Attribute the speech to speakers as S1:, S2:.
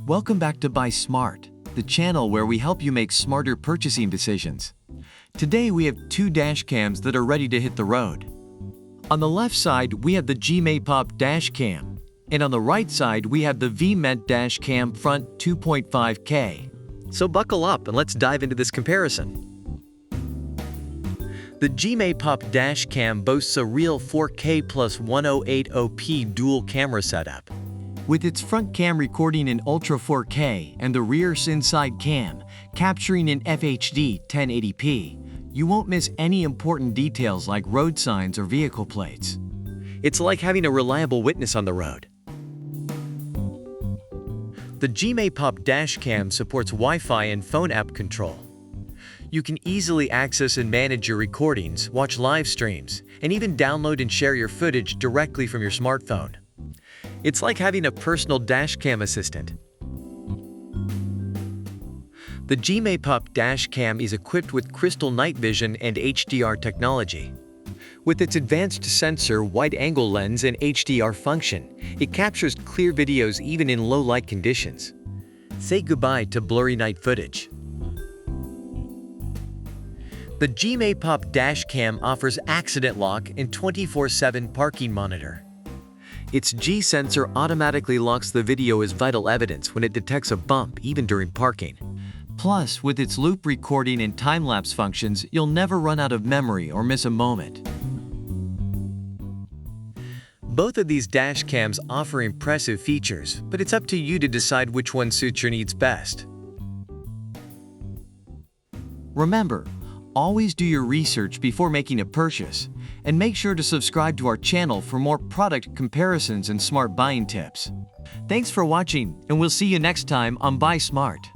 S1: Welcome back to Buy Smart, the channel where we help you make smarter purchasing decisions. Today we have two dash cams that are ready to hit the road. On the left side we have the G-Pop dash cam, and on the right side we have the V-Ment dash cam front 2.5K. So buckle up and let's dive into this comparison. The G-Pop dash cam boasts a real 4K+1080P dual camera setup. With its front cam recording in Ultra 4K and the rear's inside cam capturing in FHD 1080p, you won't miss any important details like road signs or vehicle plates. It's like having a reliable witness on the road. The G-Pop dash cam supports Wi-Fi and phone app control. You can easily access and manage your recordings, watch live streams, and even download and share your footage directly from your smartphone. It's like having a personal dash cam assistant. The G-Pop dash cam is equipped with crystal night vision and HDR technology. With its advanced sensor, wide-angle lens, and HDR function, it captures clear videos even in low-light conditions. Say goodbye to blurry night footage. The G-Pop dash cam offers accident lock and 24/7 parking monitor. Its G sensor automatically locks the video as vital evidence when it detects a bump, even during parking. Plus, with its loop recording and time-lapse functions, you'll never run out of memory or miss a moment. Both of these dash cams offer impressive features, but it's up to you to decide which one suits your needs best. Remember, always do your research before making a purchase, and make sure to subscribe to our channel for more product comparisons and smart buying tips. Thanks for watching, and we'll see you next time on Buy Smart.